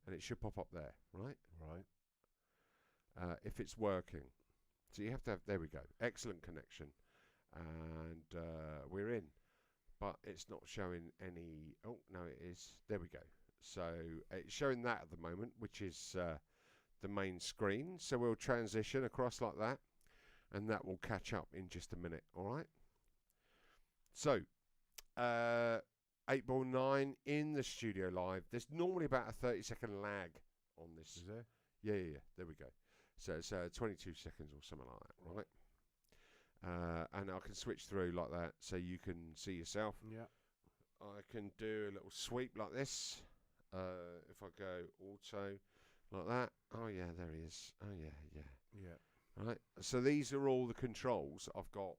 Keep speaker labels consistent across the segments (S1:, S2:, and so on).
S1: and it should pop up there, right?
S2: Right.
S1: If it's working. So you have to have, there we go, excellent connection. And we're in. But it's not showing any, oh, no, it is. There we go. So it's showing that at the moment, which is the main screen. So we'll transition across like that, and that will catch up in just a minute, all right? So, 8 Ball 9 in the studio live. There's normally about a 30-second lag on this.
S2: Is there?
S1: Yeah. There we go. So it's 22 seconds or something like that, right? And I can switch through like that so you can see yourself.
S2: Yeah.
S1: I can do a little sweep like this. If I go auto like that. Oh, yeah, there he is. Oh, yeah.
S2: Yeah.
S1: Right. So these are all the controls I've got.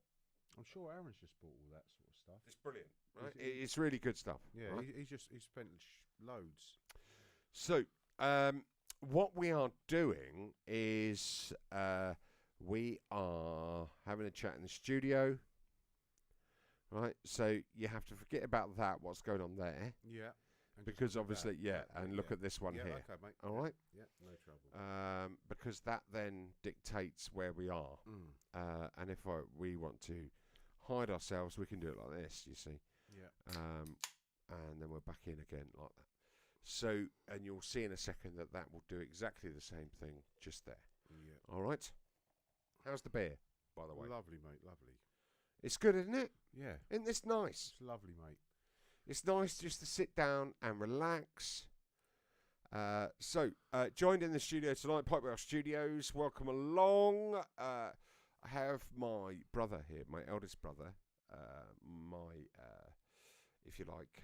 S2: I'm sure Aaron's just bought all that sort of stuff.
S1: It's brilliant, right? It's really good stuff.
S2: Yeah,
S1: right?
S2: he spent loads.
S1: So, what we are doing is we are having a chat in the studio, right? So you have to forget about that, what's going on there.
S2: Yeah.
S1: Because obviously, and look at this one here.
S2: Okay, mate.
S1: All right?
S2: Yeah, no trouble.
S1: Because that then dictates where we are. And if we want to hide ourselves, we can do it like this, you see.
S2: Yeah.
S1: And then we're back in again like that. So, and you'll see in a second that will do exactly the same thing just there.
S2: Yeah.
S1: All right? How's the beer, by the way?
S2: Lovely, mate, lovely.
S1: It's good, isn't it?
S2: Yeah.
S1: Isn't this nice?
S2: It's lovely, mate.
S1: It's nice just to sit down and relax. So, joined in the studio tonight, Pipewell Studios. Welcome along. I have my brother here, my eldest brother, if you like,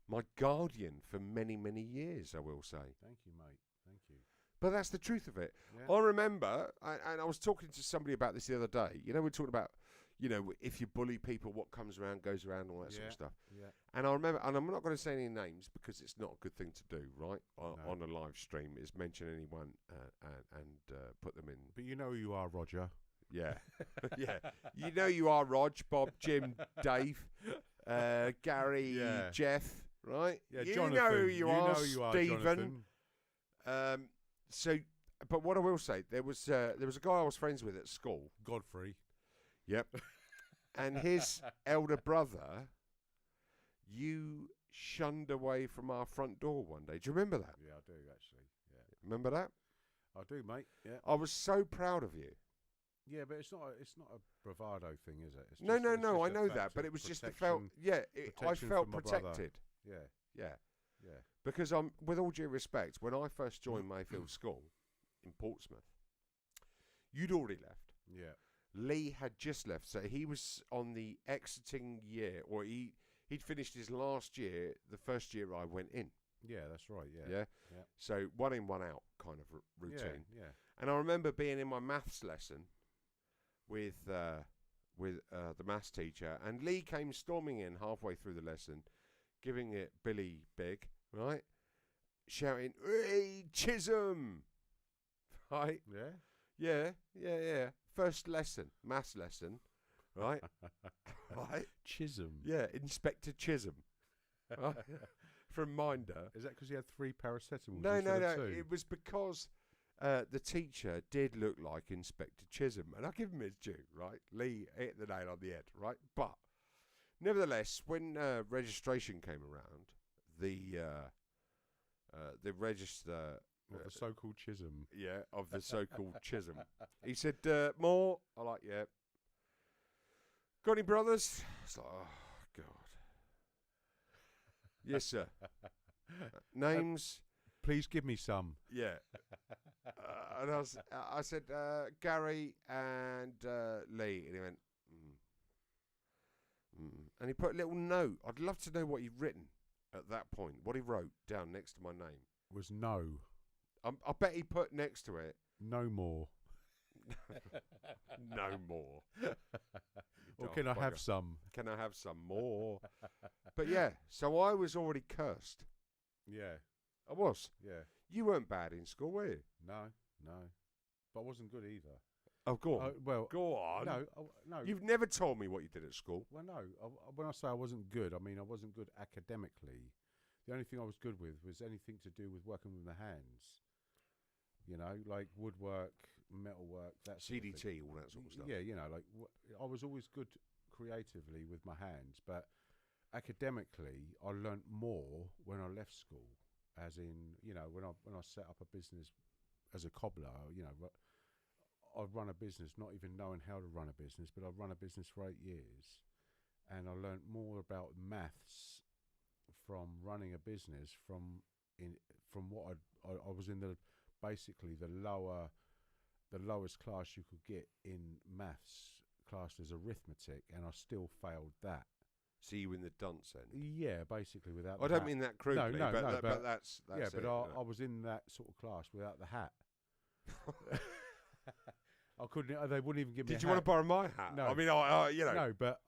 S1: my guardian for many, many years, I will say.
S2: Thank you, mate. Thank you.
S1: But that's the truth of it.
S2: Yeah.
S1: I remember, and I was talking to somebody about this the other day. You know, we're talking about, you know, if you bully people, what comes around goes around, all that sort of stuff.
S2: Yeah.
S1: And I remember, and I'm not going to say any names because it's not a good thing to do, right? On a live stream, is mention anyone and put them in.
S2: But you know who you are, Roger.
S1: Yeah, yeah. You know you are Rog, Bob, Jim, Dave, Gary, Jeff, right?
S2: Yeah,
S1: you
S2: Jonathan.
S1: know who you are,
S2: know you
S1: Stephen.
S2: Jonathan.
S1: So, but what I will say, there was a guy I was friends with at school.
S2: Godfrey.
S1: Yep. And his elder brother, you shunned away from our front door one day. Do you remember that?
S2: Yeah, I do actually. Yeah.
S1: Remember that?
S2: I do, mate. Yeah.
S1: I was so proud of you.
S2: Yeah, but it's not a bravado thing, is it? It's
S1: No.
S2: just
S1: I
S2: a
S1: know
S2: fact
S1: that, but
S2: of
S1: it was just I
S2: protection
S1: felt
S2: for my brother.
S1: protected.
S2: Yeah.
S1: Yeah.
S2: Yeah.
S1: Because with all due respect, when I first joined Mayfield School in Portsmouth, you'd already left.
S2: Yeah.
S1: Lee had just left, so he was on the exiting year, or he'd finished his last year, the first year I went in.
S2: Yeah, that's right. Yeah.
S1: Yeah. So 1 in, 1 out kind of routine.
S2: Yeah.
S1: And I remember being in my maths lesson with the maths teacher, and Lee came storming in halfway through the lesson, giving it Billy big, right? Shouting, "Hey, Chisholm!" Right?
S2: Yeah.
S1: Yeah. First lesson, maths lesson, right? Right?
S2: Chisholm.
S1: Yeah, Inspector Chisholm. Right? From Minder.
S2: Is that because he had 3 paracetamols?
S1: No.
S2: instead of 2?
S1: It was because the teacher did look like Inspector Chisholm, and I give him his due, right? Lee hit the nail on the head, right? But nevertheless, when registration came around, the register
S2: Of the so-called Chisholm.
S1: Yeah, of the so-called Chisholm. He said, more. I like, yeah. Got any brothers? It's like, oh, God. Yes, sir. Names?
S2: Please give me some.
S1: Yeah. And I said, Gary and Lee. And he went, And he put a little note. I'd love to know what he'd written at that point, what he wrote down next to my name.
S2: Was no.
S1: I bet he put next to it,
S2: no more.
S1: no more.
S2: Or can I have some?
S1: Can I have some more? But yeah, so I was already cursed.
S2: Yeah.
S1: I was.
S2: Yeah.
S1: You weren't bad in school, were you?
S2: No. But I wasn't good either.
S1: Oh, go on.
S2: Well,
S1: go on.
S2: No.
S1: You've never told me what you did at school.
S2: Well, no. When I say I wasn't good, I mean I wasn't good academically. the only thing I was good with was anything to do with working with my hands. You know, like woodwork, metalwork, that sort of thing.
S1: CDT, all that sort of stuff.
S2: Yeah, you know, like I was always good creatively with my hands, but academically, I learnt more when I left school. As in, you know, when I set up a business as a cobbler, you know, I'd run a business not even knowing how to run a business, but I'd run a business for 8 years, and I learnt more about maths from running a business from what I was in basically the lowest class you could get in maths, classed as arithmetic, and I still failed that.
S1: See you in the dunce then?
S2: Yeah, basically without.
S1: I don't mean that crudely, but that's
S2: yeah.
S1: it,
S2: But I was in that sort of class without the hat. I couldn't. They wouldn't even give me.
S1: Did you want to borrow my hat?
S2: No.
S1: I mean, you know.
S2: No, but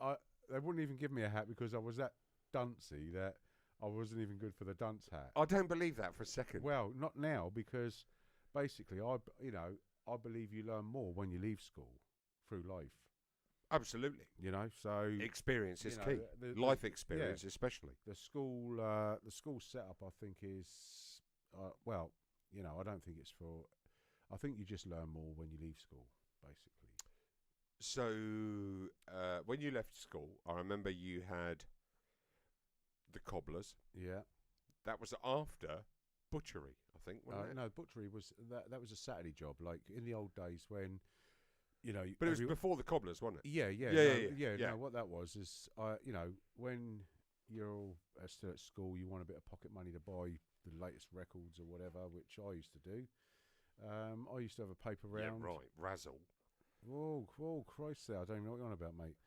S2: they wouldn't even give me a hat because I was that duncy that I wasn't even good for the dunce hat.
S1: I don't believe that for a second.
S2: Well, not now, because basically, I believe you learn more when you leave school through life.
S1: Absolutely.
S2: You know, so
S1: experience is key.
S2: The
S1: Life experience, especially.
S2: The school setup, I think, is well, you know, I don't think it's for. I think you just learn more when you leave school, basically.
S1: So, when you left school, I remember you had the cobblers.
S2: Yeah.
S1: That was after butchery, I think, wasn't it?
S2: No, butchery was that was a Saturday job, like in the old days when, you know.
S1: But it was before the cobblers, wasn't it?
S2: Yeah.
S1: Yeah.
S2: No, what that was is, you know, when you're all still at school, you want a bit of pocket money to buy the latest records or whatever, which I used to do. I used to have a paper round.
S1: Yeah, right. Razzle.
S2: Oh, Christ! I don't even know what you're on about, mate.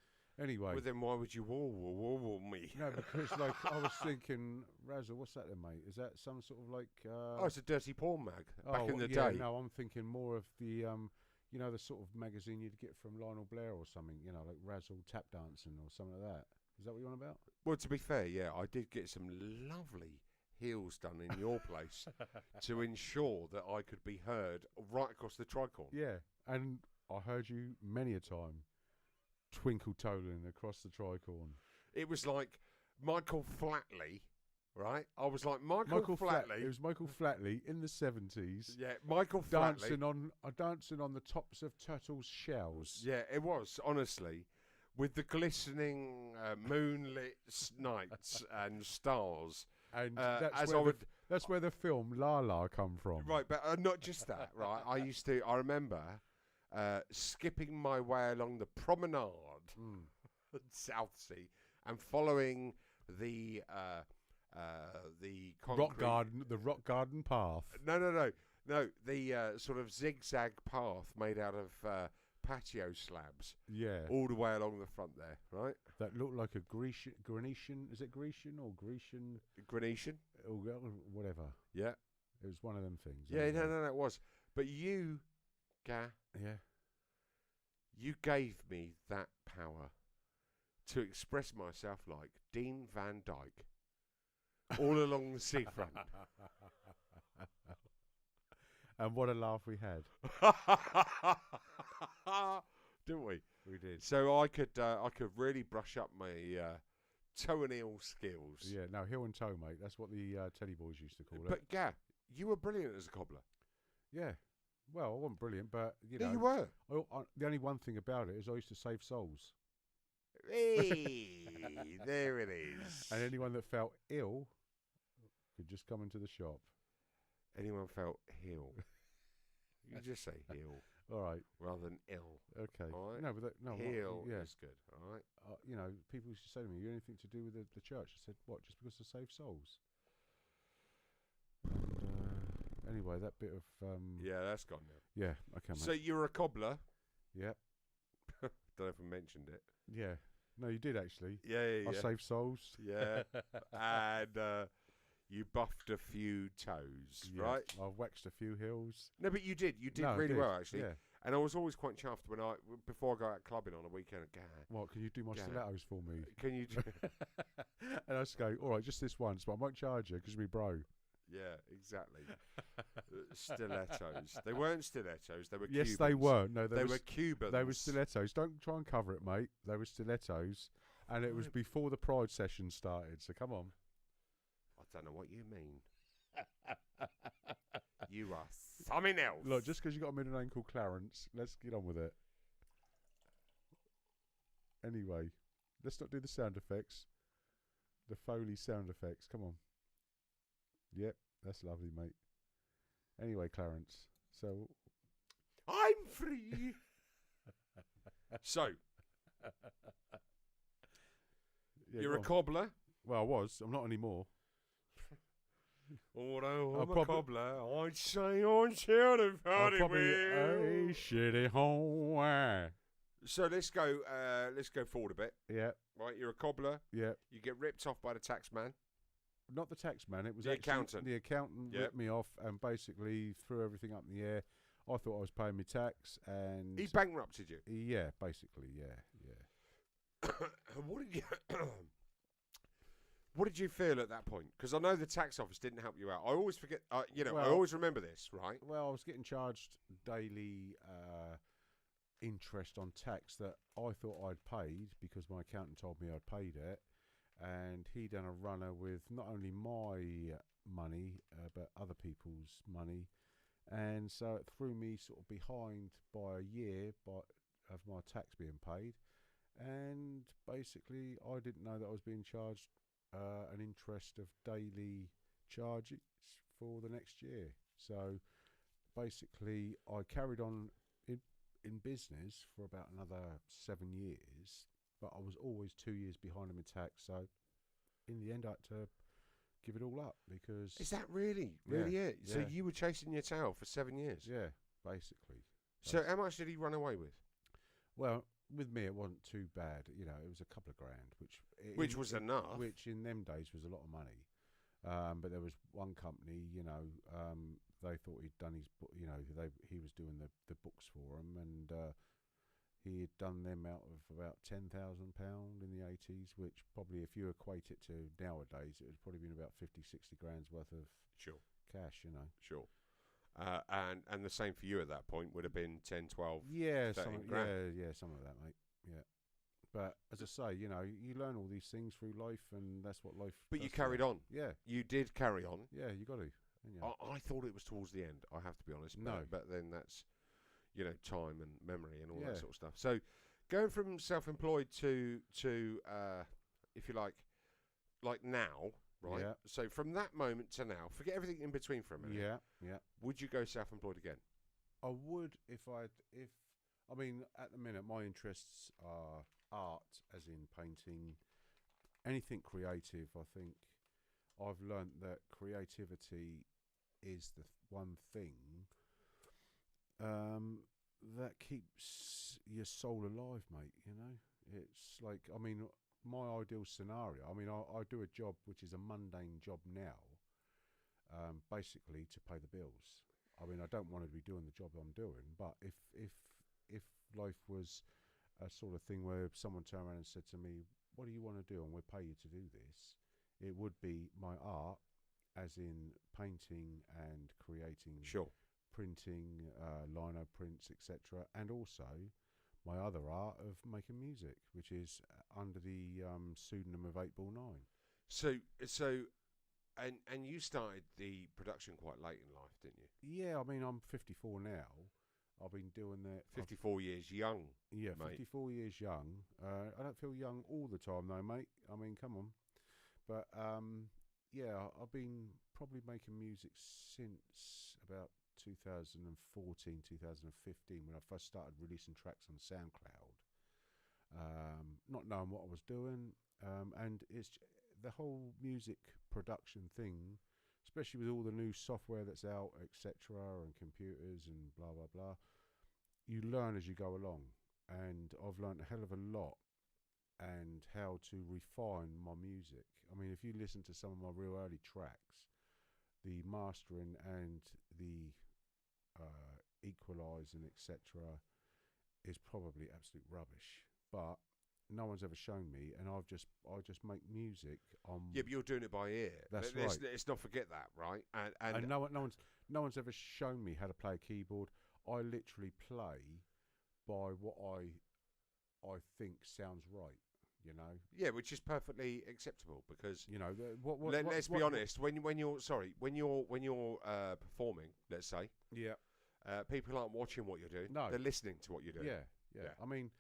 S2: Anyway.
S1: Well, then why would you wall me?
S2: No, because like I was thinking, Razzle, what's that then, mate? Is that some sort of like?
S1: It's a dirty porn mag back in the day.
S2: No, I'm thinking more of the you know, the sort of magazine you'd get from Lionel Blair or something. You know, like Razzle Tap Dancing or something like that. Is that what you're on about?
S1: Well, to be fair, yeah, I did get some lovely heels done in your place to ensure that I could be heard right across the tricorn.
S2: Yeah, and I heard you many a time twinkle toeing across the tricorn.
S1: It was like Michael Flatley, right? I was like Michael Flatley.
S2: It was Michael Flatley in the 70s.
S1: Yeah, Michael
S2: dancing
S1: Flatley.
S2: dancing on the tops of turtles' shells.
S1: Yeah, it was, honestly. With the glistening moonlit nights and stars.
S2: And that's where the film La La come from.
S1: Right, but not just that, right? I remember skipping my way along the promenade at Southsea and following the
S2: rock garden path.
S1: No. The sort of zigzag path made out of patio slabs.
S2: Yeah.
S1: All the way along the front there, right?
S2: That looked like a Grecian. Is it Grecian or Grecian?
S1: Grecian?
S2: Or whatever.
S1: Yeah.
S2: It was one of them things.
S1: Yeah, no, it was. But you, Gah.
S2: Yeah.
S1: You gave me that power to express myself like Dean Van Dyke all along the seafront.
S2: And what a laugh we had.
S1: Didn't we?
S2: We did.
S1: So I could really brush up my toe and heel skills.
S2: Yeah, no, heel and toe, mate. That's what the Teddy Boys used to call it.
S1: But Gah, you were brilliant as a cobbler.
S2: Yeah. Well, I wasn't brilliant, but you know.
S1: Yeah, you were.
S2: The only one thing about it is I used to save souls.
S1: Hey, there it is.
S2: And anyone that felt ill could just come into the shop.
S1: Anyone felt ill? You just say ill.
S2: All right.
S1: Rather than ill.
S2: Okay.
S1: All right.
S2: No, but
S1: ill
S2: yeah.
S1: is good. All right.
S2: You know, people used to say to me, "You anything to do with the church?" I said, "What? Just because to save souls?" And, anyway, that bit of
S1: yeah, that's gone now.
S2: Yeah. Okay, mate.
S1: So you're a cobbler.
S2: Yeah.
S1: Don't know if I mentioned it.
S2: Yeah. No, you did actually.
S1: Yeah.
S2: I saved souls.
S1: Yeah. And you buffed a few toes, right?
S2: I've waxed a few hills.
S1: No, but you did. You did really well, actually. Yeah. And I was always quite chuffed before I go out clubbing on a weekend.
S2: What, can you do my stilettos for me?
S1: Can you do?
S2: And I just go, all right, just this once, but I won't charge you because you're me bro.
S1: Yeah, exactly. Stilettos. They weren't stilettos. They were
S2: Yes,
S1: Cubans.
S2: they were. No,
S1: they were Cubans.
S2: They were stilettos. Don't try and cover it, mate. They were stilettos. And it was before the Pride session started, so come on.
S1: I don't know what you mean. You are something else.
S2: Look, just because you got a middle name called Clarence, let's get on with it. Anyway, let's not do the sound effects. The Foley sound effects. Come on. Yep, that's lovely, mate. Anyway, Clarence. So
S1: I'm free. So
S2: yeah,
S1: you're
S2: go
S1: a
S2: on.
S1: cobbler.
S2: Well, I was. I'm not anymore.
S1: Although I'm a
S2: probably-
S1: cobbler, I'd say I'm short of
S2: I'll
S1: party
S2: probably
S1: wheel.
S2: shitty home.
S1: So let's go forward a bit.
S2: Yeah,
S1: Right, you're a cobbler.
S2: yeah.
S1: You get ripped off by the tax man.
S2: Not the tax man. It was
S1: The
S2: actually
S1: accountant.
S2: The accountant
S1: Yep.
S2: ripped me off and basically threw everything up in the air. I thought I was paying my tax, and
S1: He bankrupted you.
S2: yeah, basically, yeah.
S1: What did you What did you feel at that point? Because I know the tax office didn't help you out. I always forget. I
S2: Well-
S1: always remember this, right?
S2: Well, I was getting charged daily interest on tax that I thought I'd paid because my accountant told me I'd paid it, and he done a runner with not only my money but other people's money, and so it threw me sort of behind by a year of my tax being paid, and basically I didn't know that I was being charged an interest of daily charges for the next year. So basically I carried on in business for about another 7 years, but I was always 2 years behind in my tax. So in the end I had to give it all up because
S1: Is that really
S2: Yeah,
S1: it? So
S2: yeah.
S1: you were chasing your tail for 7 years.
S2: yeah, basically.
S1: So how much did he run away with?
S2: Well, with me it wasn't too bad. You know, it was a couple of grand,
S1: Which was enough.
S2: Which in them days was a lot of money. But there was one company, they thought he'd done his, he was doing the books for them, and he had done them out of about £10,000 in the 80s, which probably, if you equate it to nowadays, it would probably been about 50, 60 grand's worth of
S1: Sure.
S2: cash,
S1: Sure. And the same for you at that point would have been 10, 12.
S2: Yeah,
S1: 13 grand.
S2: yeah, some of that, mate. Yeah. But as I say, you learn all these things through life, and that's what life.
S1: But you
S2: does to
S1: carried on.
S2: Yeah,
S1: You did carry on.
S2: yeah, you got to. Yeah.
S1: I thought it was towards the end, I have to be honest.
S2: No.
S1: But then that's, time and memory and all
S2: Yeah.
S1: that sort of stuff. So going from self-employed to if you like now, right?
S2: Yeah.
S1: So from that moment to now, forget everything in between for a minute.
S2: Yeah.
S1: Would you go self-employed again?
S2: I would I mean, at the minute, my interests are art, as in painting, anything creative. I think I've learnt that creativity is the one thing that keeps your soul alive, mate. It's like, I mean, my ideal scenario, I mean, I do a job which is a mundane job now, basically to pay the bills. I mean, I don't want to be doing the job I'm doing, but if life was a sort of thing where someone turned around and said to me, what do you want to do, and we'll pay you to do this, it would be my art, as in painting and creating,
S1: Sure.
S2: printing, lino prints, etc., and also my other art of making music, which is under the pseudonym of 8 Ball 9.
S1: So and you started the production quite late in life, didn't you?
S2: Yeah, I mean, I'm 54 now. I've been doing that.
S1: 54 years young.
S2: Yeah,
S1: mate.
S2: 54 years young. I don't feel young all the time though, mate. I mean, come on. But yeah, I've been probably making music since about 2014, 2015, when I first started releasing tracks on SoundCloud. Not knowing what I was doing, and it's the whole music production thing, especially with all the new software that's out, etc., and computers and blah blah blah. You learn as you go along, and I've learned a hell of a lot, and how to refine my music. I mean, if you listen to some of my real early tracks, the mastering and the equalising, etc., is probably absolute rubbish. But no one's ever shown me, and I just make music on.
S1: Yeah, but you're doing it by ear.
S2: That's
S1: let's,
S2: right.
S1: Let's not forget that, right?
S2: And no one's ever shown me how to play a keyboard. I literally play by what I think sounds right. You know.
S1: Yeah, which is perfectly acceptable because
S2: You know.
S1: let's be honest. When you're performing, let's say,
S2: Yeah.
S1: people aren't watching what you're doing.
S2: No.
S1: They're listening to what you're doing.
S2: Yeah. I mean,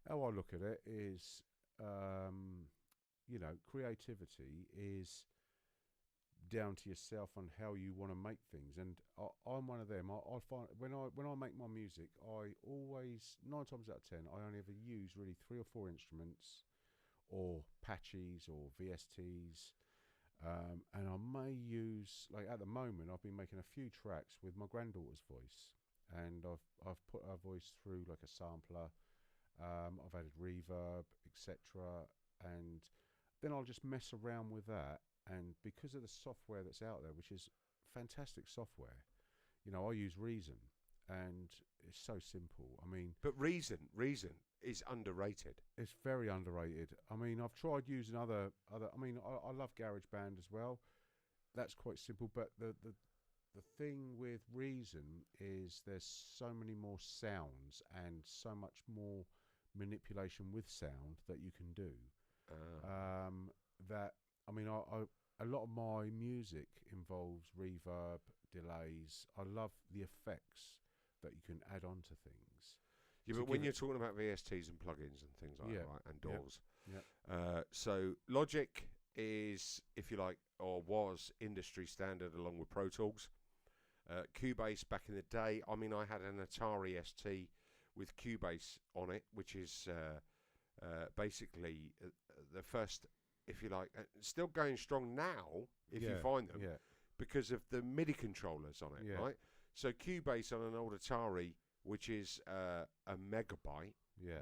S2: how I look at it is, creativity is down to yourself on how you want to make things. And I'm one of them. I find when I make my music, I always 9 times out of 10, I only ever use really 3 or 4 instruments, or patches, or VSTs. And I may use, like at the moment, I've been making a few tracks with my granddaughter's voice, and I've put her voice through like a sampler. I've added reverb, etc. And then I'll just mess around with that. And because of the software that's out there, which is fantastic software, I use Reason, and it's so simple. I mean,
S1: but Reason is underrated.
S2: It's very underrated. I mean, I've tried using other. I mean, I love GarageBand as well. That's quite simple. But the thing with Reason is there's so many more sounds and so much more manipulation with sound that you can do. That I mean, a lot of my music involves reverb, delays. I love the effects that you can add on to things.
S1: Yeah, but when you're talking about VSTs and plugins and things like that, right, and DAWs, so Logic is, if you like, or was industry standard along with Pro Tools. Cubase back in the day, I mean, I had an Atari ST with Cubase on it, which is basically the first, if you like, still going strong now, if you find them, because of the MIDI controllers on it, right? So Cubase on an old Atari, which is a megabyte,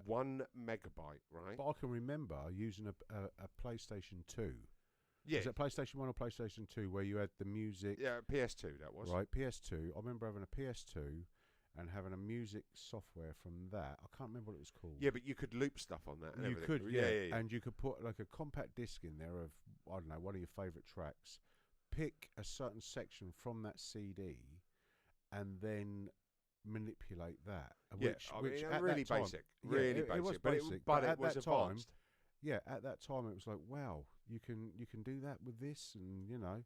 S1: 1 megabyte, right?
S2: But I can remember using a PlayStation 2.
S1: Yeah.
S2: Was it PlayStation 1 or PlayStation 2 where you had the music?
S1: Yeah, PS2 that was.
S2: Right, PS2. I remember having a PS2 and having a music software from that. I can't remember what it was called.
S1: Yeah, but you could loop stuff on that. And
S2: you
S1: everything.
S2: could, yeah. And you could put like a compact disc in there of, I don't know, one of your favourite tracks, pick a certain section from that CD, and then manipulate that. Which
S1: really basic. Really basic.
S2: It was basic. But
S1: it was advanced.
S2: Yeah, at that time it was like, wow, you can do that with this, and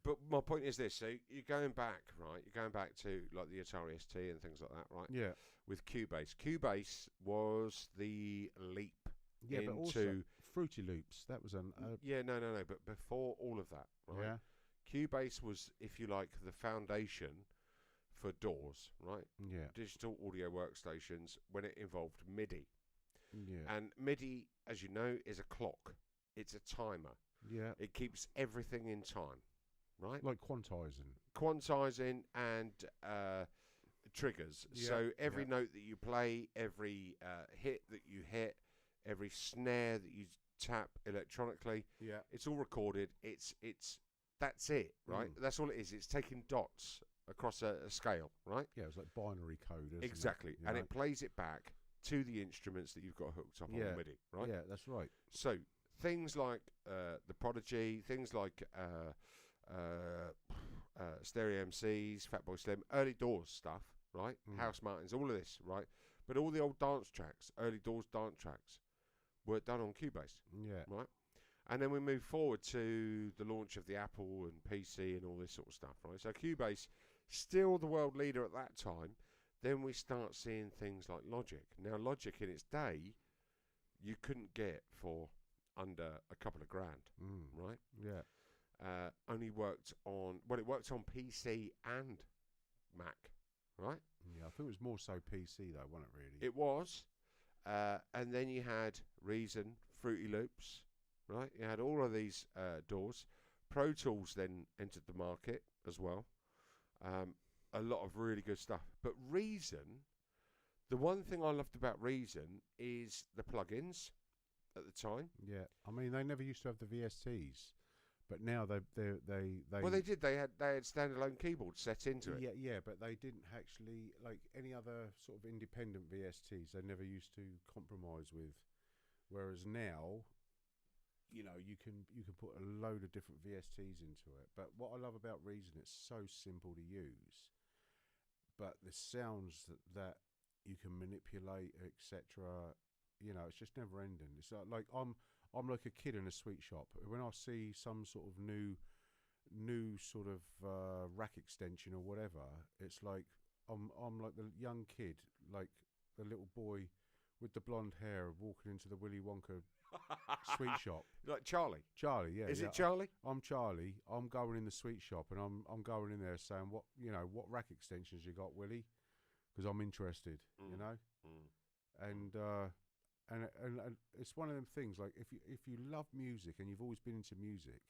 S1: But my point is this: so you're going back, right? You're going back to like the Atari ST and things like that, right?
S2: Yeah.
S1: With Cubase, Cubase was the leap into
S2: but also Fruity Loops. That was an
S1: no. But before all of that, right?
S2: Yeah.
S1: Cubase was, if you like, the foundation for DAWs, right?
S2: Yeah.
S1: Digital audio workstations when it involved MIDI.
S2: Yeah.
S1: And MIDI, as you know, is a clock. It's a timer.
S2: Yeah.
S1: It keeps everything in time, right?
S2: Like
S1: Quantizing and triggers.
S2: Yeah.
S1: So every note that you play, every hit that you hit, every snare that you tap electronically, it's all recorded. That's it, right? That's all it is. It's taking dots across a scale, right?
S2: Yeah, it's like binary code, isn't
S1: exactly.
S2: it?
S1: And it plays it back to the instruments that you've got hooked up on MIDI, right?
S2: Yeah, that's right.
S1: So things like the Prodigy, things like Stereo MCs, Fatboy Slim, early Doors stuff, right? House Martins, all of this, right? But all the old dance tracks, early Doors dance tracks, were done on Cubase, right? And then we move forward to the launch of the Apple and PC and all this sort of stuff, right? So Cubase, still the world leader at that time. Then we start seeing things like Logic. Now, Logic in its day, you couldn't get for under a couple of grand, right?
S2: Yeah.
S1: Only worked on, it worked on PC and Mac, right?
S2: Yeah, I think it was more so PC though, wasn't it really?
S1: It was. And then you had Reason, Fruity Loops, right? You had all of these DAWs. Pro Tools then entered the market as well. A lot of really good stuff. But Reason, the one thing I loved about Reason is the plugins at the time.
S2: Yeah, I mean they never used to have the VSTs, but now they
S1: well, they did. They had standalone keyboards set into it.
S2: Yeah, but they didn't actually, like any other sort of independent VSTs. They never used to compromise with. Whereas now, you can put a load of different VSTs into it. But what I love about Reason, it's so simple to use. But the sounds that you can manipulate, etc. It's just never ending. It's like I'm like a kid in a sweet shop. When I see some sort of new sort of rack extension or whatever, it's like I'm like the young kid, like the little boy with the blonde hair walking into the Willy Wonka sweet shop.
S1: Like Charlie.
S2: Charlie, yeah.
S1: Is it Charlie?
S2: I'm Charlie. I'm going in the sweet shop, and I'm going in there saying, what rack extensions you got, Willie? Because I'm interested, you know. And it's one of them things. Like if you love music and you've always been into music,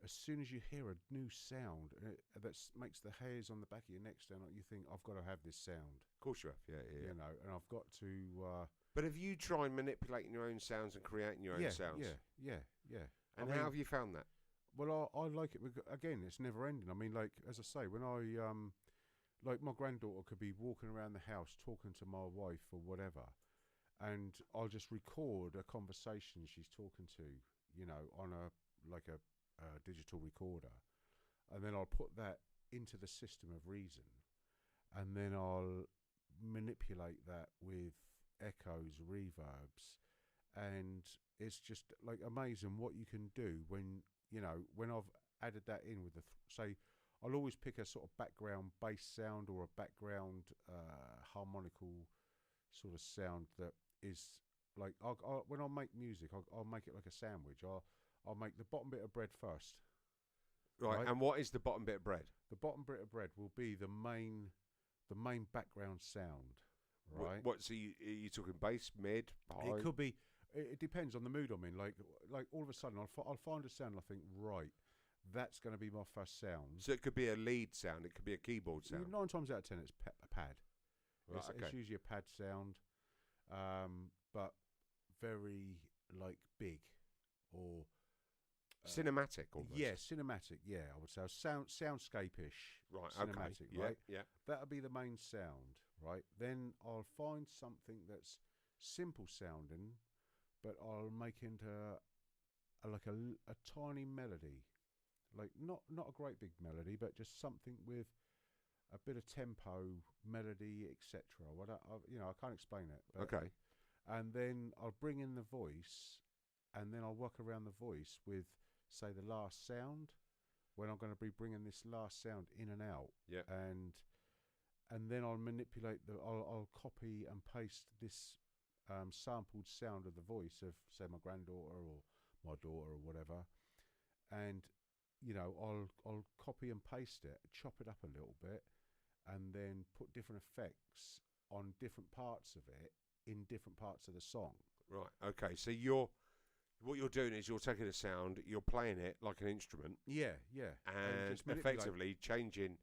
S2: as soon as you hear a new sound that makes the hairs on the back of your neck stand up, you think, I've got to have this sound.
S1: Of course you have, yeah.
S2: You know, and I've got to.
S1: But have you tried manipulating your own sounds and creating your own sounds?
S2: Yeah.
S1: And how have you found that?
S2: Well, I like it. Again, it's never ending. I mean, like, as I say, when I, like, my granddaughter could be walking around the house talking to my wife or whatever, and I'll just record a conversation she's talking to, you know, on a digital recorder, and then I'll put that into the system of Reason, and then I'll manipulate that with echoes, reverbs, and it's just like amazing what you can do when I've added that in with say I'll always pick a sort of background bass sound or a background harmonical sort of sound that is like when I make music, I'll make it like a sandwich. I'll make the bottom bit of bread first.
S1: Right. And what is the bottom bit of bread?
S2: The bottom bit of bread will be the main background sound. Right.
S1: What? So you talking bass, mid, high?
S2: It could be. It depends on the mood I'm in. Like all of a sudden, I'll find a sound. And I think, right, that's going to be my first sound.
S1: So it could be a lead sound. It could be a keyboard sound.
S2: 9 times out of 10, it's a pad.
S1: Right,
S2: it's usually a pad sound, but very like big or
S1: cinematic almost.
S2: Yeah, cinematic. Yeah, I would say soundscape-ish.
S1: Right.
S2: Cinematic.
S1: Okay.
S2: Right.
S1: Yeah.
S2: That'll be the main sound. Right. Then I'll find something that's simple sounding, but I'll make into a tiny melody, like not a great big melody, but just something with a bit of tempo, melody, etc. I can't explain it. But,
S1: Okay.
S2: And then I'll bring in the voice, and then I'll work around the voice with, say, the last sound, when I'm going to be bringing this last sound in and out.
S1: Yeah.
S2: And then I'll manipulate I'll copy and paste this sampled sound of the voice of, say, my granddaughter or my daughter or whatever, and I'll copy and paste it, chop it up a little bit, and then put different effects on different parts of it in different parts of the song.
S1: Right. Okay. So what you're doing is you're taking a sound, you're playing it like an instrument.
S2: Yeah.
S1: And effectively changing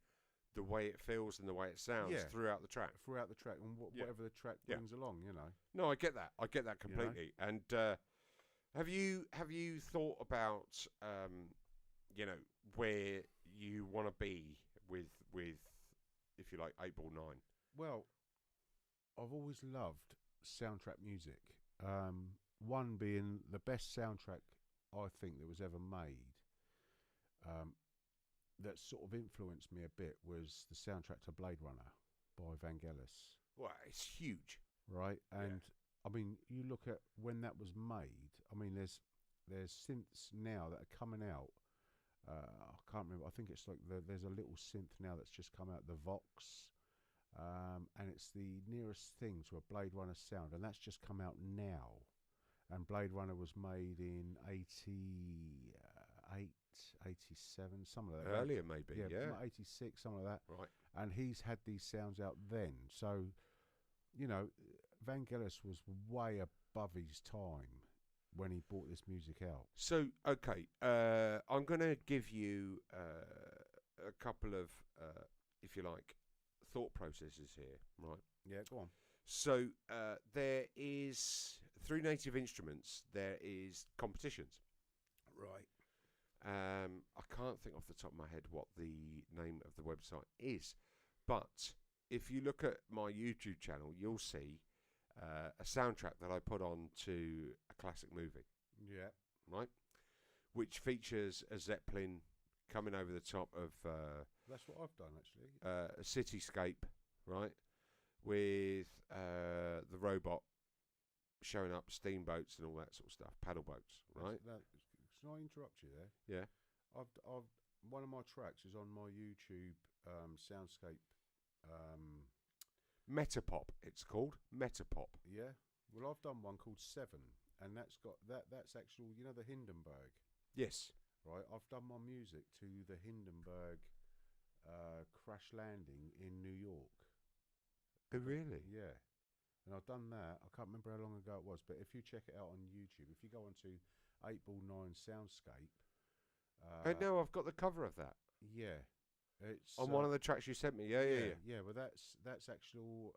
S1: the way it feels and the way it sounds throughout the track.
S2: And whatever the track brings along,
S1: No, I get that completely. And have you thought about where you want to be with if you like 8 Ball 9?
S2: Well, I've always loved soundtrack music. One being the best soundtrack I think that was ever made. That sort of influenced me a bit was the soundtrack to Blade Runner by Vangelis.
S1: Well, it's huge,
S2: right? And I mean, you look at when that was made. I mean, there's synths now that are coming out. I can't remember. I think it's like there's a little synth now that's just come out, the Vox, and it's the nearest thing to a Blade Runner sound, and that's just come out now. And Blade Runner was made in 88, 87, something like that.
S1: Earlier, maybe, yeah.
S2: 86, something like that.
S1: Right.
S2: And he's had these sounds out then. So, Vangelis was way above his time when he brought this music out.
S1: So, okay, I'm going to give you a couple of, if you like, thought processes here, right?
S2: Yeah, go on.
S1: So, there is, through Native Instruments, there is competitions.
S2: Right.
S1: I can't think off the top of my head what the name of the website is, but if you look at my YouTube channel, you'll see a soundtrack that I put on to a classic movie.
S2: Yeah.
S1: Right? Which features a Zeppelin coming over the top of...
S2: that's what I've done, actually.
S1: A cityscape, right? With the robot showing up steamboats and all that sort of stuff, paddle boats, right?
S2: Can I interrupt you there?
S1: Yeah.
S2: I've one of my tracks is on my YouTube soundscape.
S1: Metapop, it's called Metapop.
S2: Yeah. Well, I've done one called Seven, and that's got that's actual. You know the Hindenburg,
S1: Yes.
S2: right? I've done my music to the Hindenburg crash landing in New York.
S1: Oh, really?
S2: Yeah. And I've done that. I can't remember how long ago it was, but if you check it out on YouTube, if you go onto 8ball9 Soundscape.
S1: No, I've got the cover of that.
S2: Yeah. It's
S1: On one of the tracks you sent me. Yeah.
S2: Yeah, well, that's actual.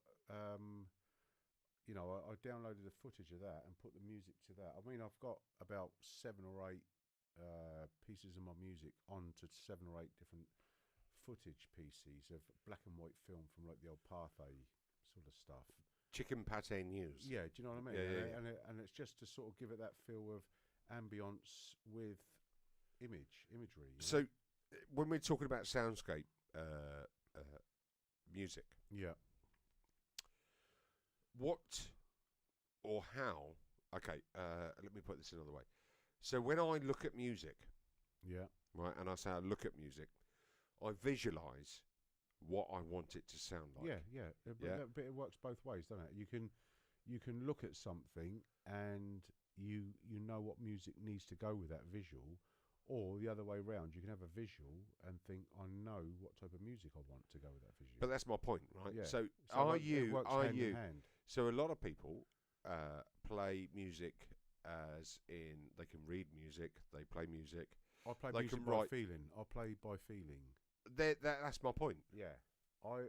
S2: You know, I downloaded the footage of that and put the music to that. I mean, I've got about 7 or 8 pieces of my music onto 7 or 8 different footage pieces of black and white film from like the old Pathé sort of stuff.
S1: Chicken Pate News.
S2: Yeah, do you know what I mean?
S1: Yeah.
S2: And it's just to sort of give it that feel of ambience with imagery. You know?
S1: So, when we're talking about soundscape music,
S2: yeah,
S1: what or how? Okay, let me put this another way. So when I look at music,
S2: yeah,
S1: right, and I say I look at music, I visualise what I want it to sound like.
S2: Yeah. But it works both ways, doesn't it? You can look at something and you know what music needs to go with that visual, or the other way round. You can have a visual and think, I know what type of music I want to go with that visual.
S1: But that's my point, right?
S2: Yeah.
S1: So
S2: it works hand in hand.
S1: So a lot of people play music as in they can read music, they play music.
S2: I play
S1: they
S2: music
S1: can
S2: by
S1: write.
S2: feeling. I play by feeling.
S1: That's my point.
S2: Yeah.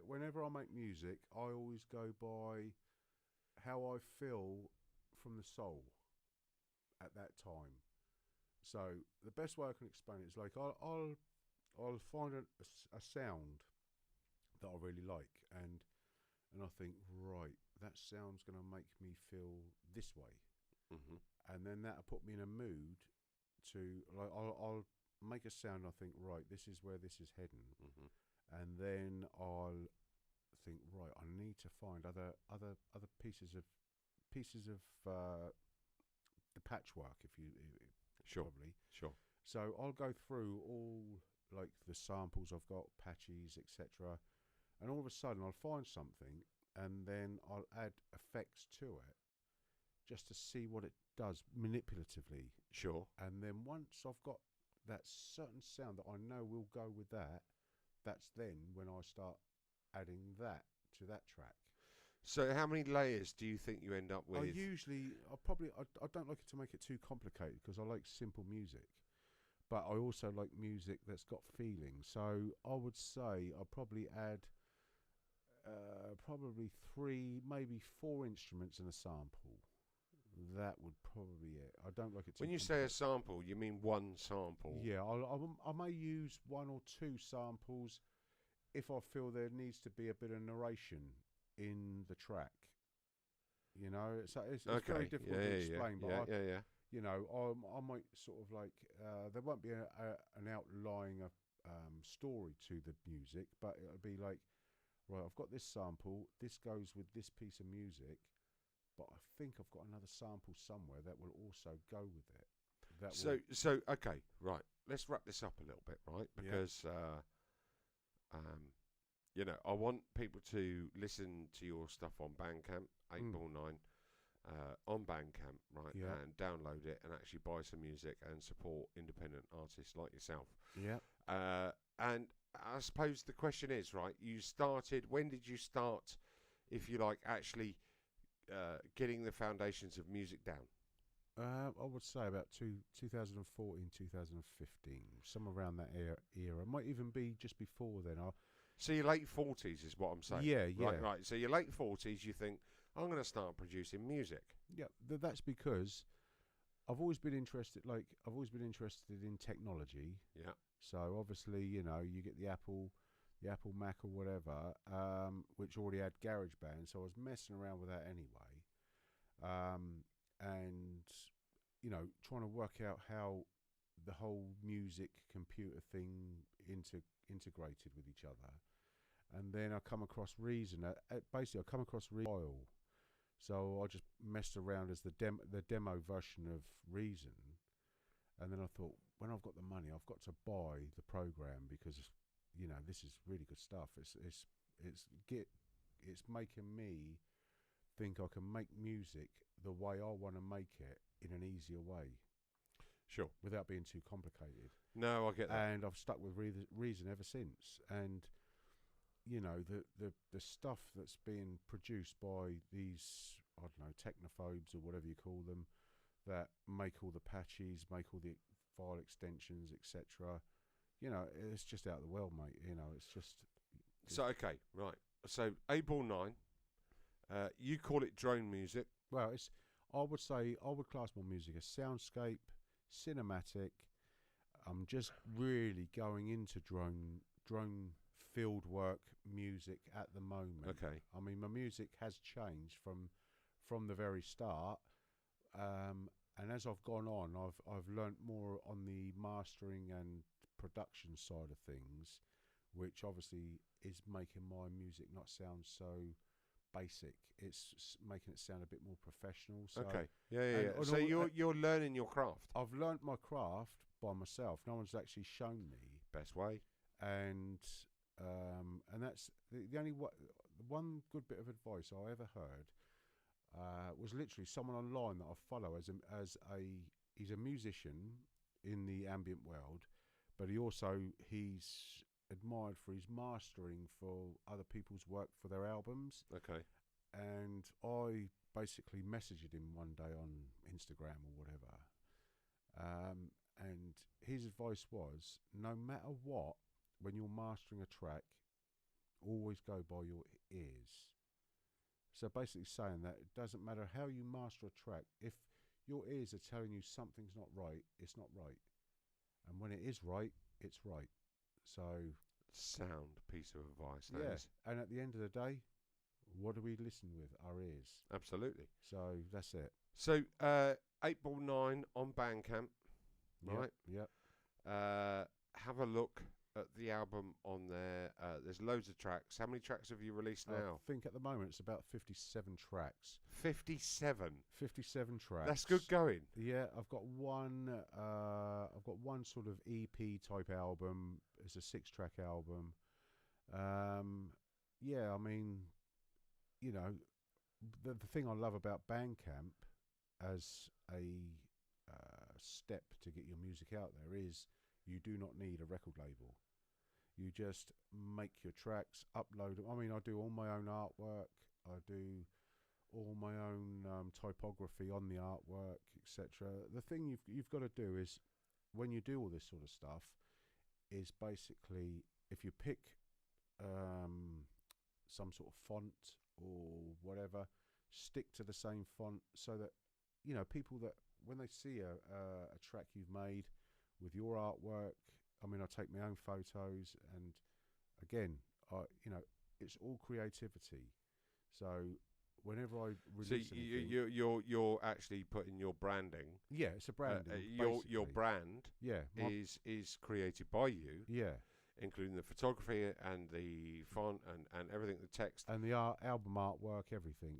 S2: Whenever I make music, I always go by how I feel from the soul at that time. So the best way I can explain it is like I'll find a sound that I really like, and I think, right, that sound's going to make me feel this way, and then that'll put me in a mood to like I'll make a sound. I think, right, this is where this is heading, and then I'll think, right, I need to find other pieces of the patchwork, if you
S1: Sure.
S2: probably.
S1: Sure.
S2: So I'll go through all like the samples I've got, patches, etc., and all of a sudden I'll find something, and then I'll add effects to it just to see what it does manipulatively.
S1: Sure.
S2: And then once I've got that certain sound that I know will go with that, that's then when I start adding that to that track.
S1: So how many layers do you think you end up with?
S2: I don't like it to make it too complicated, because I like simple music, but I also like music that's got feeling. So I would say I'll probably add probably 3, maybe 4 instruments and a sample. That would probably be it. I don't like it too
S1: When you say a sample, you mean one sample?
S2: Yeah, I may use 1 or 2 samples if I feel there needs to be a bit of narration in the track. You know, it's
S1: Okay.
S2: very difficult to explain, but
S1: yeah.
S2: you know, I might sort of like there won't be an outlying story to the music, but it'll be like, right, I've got this sample, this goes with this piece of music, but I think I've got another sample somewhere that will also go with it.
S1: So okay, right. Let's wrap this up a little bit, right? Because you know, I want people to listen to your stuff on Bandcamp, 8ball9, on Bandcamp, right?
S2: Yeah.
S1: And download it and actually buy some music and support independent artists like yourself.
S2: Yeah.
S1: And I suppose the question is, right, when did you start, if you like, actually getting the foundations of music down?
S2: I would say about 2014, 2015, somewhere around that era. Might even be just before then.
S1: So your late 40s is what I'm saying.
S2: Yeah.
S1: Right. So your late 40s, you think, I'm going to start producing music.
S2: Yeah, that's because I've always been interested in technology.
S1: Yeah.
S2: So obviously, you know, you get the Apple Mac or whatever, which already had GarageBand. So I was messing around with that anyway, and you know, trying to work out how the whole music computer thing integrated with each other. And then I come across Reason. Basically, I come across Oil. So I just messed around as the demo version of Reason, and then I thought, when I've got the money, I've got to buy the program because, this is really good stuff. It's making me think I can make music the way I want to make it in an easier way.
S1: Sure.
S2: Without being too complicated.
S1: No, I get that.
S2: And I've stuck with Reason ever since. And the stuff that's being produced by these, I don't know, technophobes or whatever you call them, that make all the patches, make all the file extensions, etc. It's just out of the world, mate. It's just.
S1: So okay, right. So 8Ball9, you call it drone music.
S2: Well, I would class my music as soundscape, cinematic. I'm just really going into drone field work music at the moment.
S1: Okay.
S2: I mean, my music has changed from the very start, and as I've gone on, I've learnt more on the mastering and production side of things, which obviously is making my music not sound so basic. It's making it sound a bit more professional. So
S1: Okay. Yeah. So you're learning your craft.
S2: I've learnt my craft by myself. No one's actually shown me.
S1: Best way.
S2: And that's the only one good bit of advice I ever heard was literally someone online that I follow he's a musician in the ambient world, but he's admired for his mastering for other people's work for their albums.
S1: Okay.
S2: And I basically messaged him one day on Instagram or whatever, and his advice was, no matter what, when you're mastering a track, always go by your ears. So basically saying that it doesn't matter how you master a track, if your ears are telling you something's not right, it's not right. And when it is right, it's right. So
S1: sound piece of advice.
S2: Yes. And at the end of the day, what do we listen with? Our ears.
S1: Absolutely.
S2: So that's it.
S1: So 8Ball9 on Bandcamp, right?
S2: Yep.
S1: Have a look at the album on there. There's loads of tracks. How many tracks have you released now?
S2: I think at the moment it's about 57 tracks.
S1: 57.
S2: 57 tracks.
S1: That's good going.
S2: Yeah, I've got one sort of EP type album. It's a 6-track album. Yeah, I mean, the thing I love about Bandcamp as a step to get your music out there is you do not need a record label. You just make your tracks, upload them. I mean, I do all my own artwork. I do all my own typography on the artwork, etc. The thing you've got to do is, when you do all this sort of stuff, is basically, if you pick some sort of font or whatever, stick to the same font so that people that when they see a track you've made with your artwork, I mean, I take my own photos, and again, it's all creativity. So whenever I release anything,
S1: you're actually putting your branding.
S2: Yeah, it's a branding.
S1: Your brand.
S2: Yeah,
S1: is created by you.
S2: Yeah,
S1: including the photography and the font and everything, the text
S2: and the album artwork, everything.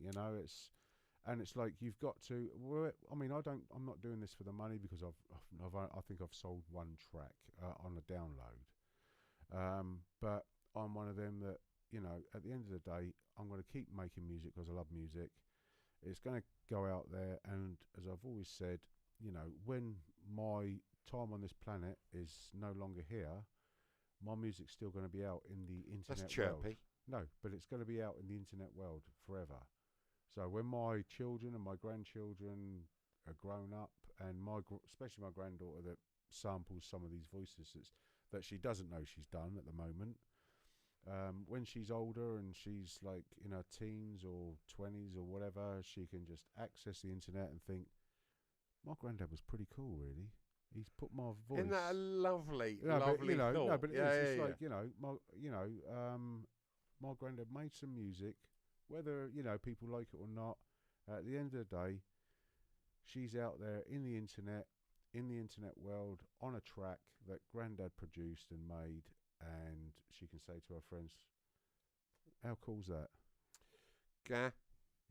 S2: It's like you've got to. I mean, I'm not doing this for the money because I think I've sold one track on a download. But I'm one of them that at the end of the day, I'm going to keep making music because I love music. It's going to go out there, and as I've always said, when my time on this planet is no longer here, my music's still going to be out in the internet world.
S1: Chirpy.
S2: No, but it's going to be out in the internet world forever. So when my children and my grandchildren are grown up, and especially my granddaughter that samples some of these voices that she doesn't know she's done at the moment, when she's older and she's like in her teens or 20s or whatever, she can just access the internet and think, my granddad was pretty cool, really. He's put my voice.
S1: Isn't that a lovely,
S2: lovely
S1: thought?
S2: No, but it's
S1: yeah.
S2: like my granddad made some music, whether people like it or not. At the end of the day, she's out there in the internet world on a track that granddad produced and made, and she can say to her friends, "How cool's that?"
S1: Gah.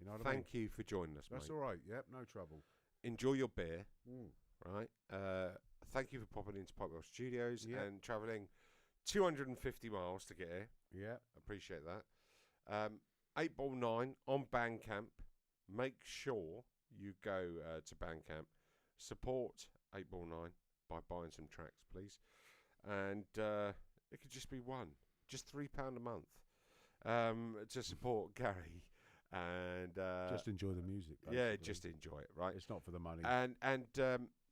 S2: You know what I mean?
S1: Thank you for joining us,
S2: That's
S1: mate.
S2: all right. Yep, no trouble.
S1: Enjoy your beer,
S2: Mm.
S1: right? Thank you for popping into Pipewell Studios
S2: Yep.
S1: and travelling 250 miles to get here.
S2: Yeah.
S1: Appreciate that. 8 Ball 9 on Bandcamp. Make sure you go to Bandcamp. Support 8 Ball 9 by buying some tracks, please. And it could just be one, just £3 a month to support Gary. And
S2: Just enjoy the music.
S1: yeah,
S2: basically.
S1: just enjoy it, right?
S2: It's not for the money.
S1: And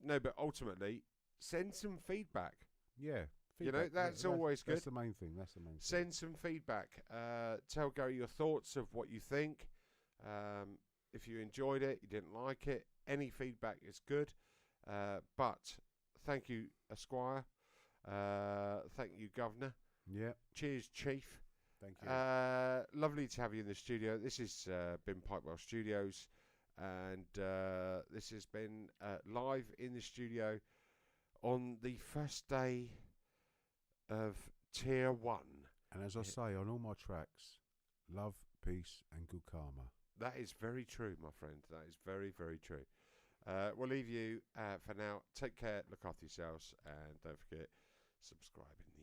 S1: no, but ultimately, send some feedback.
S2: Yeah.
S1: You know,
S2: feedback,
S1: that's always good.
S2: That's the main thing. That's the main thing.
S1: Send some feedback. Tell Gary your thoughts of what you think. If you enjoyed it, you didn't like it, any feedback is good. But thank you, Esquire. Thank you, Governor.
S2: Yeah.
S1: Cheers, Chief.
S2: Thank you.
S1: Lovely to have you in the studio. This has been Pipewell Studios, and this has been live in the studio on the first day of Tier 1.
S2: And as I say on all my tracks, love, peace, and good karma.
S1: That is very true, my friend. That is very, very true. We'll leave you for now. Take care, look after yourselves, and don't forget, subscribe in the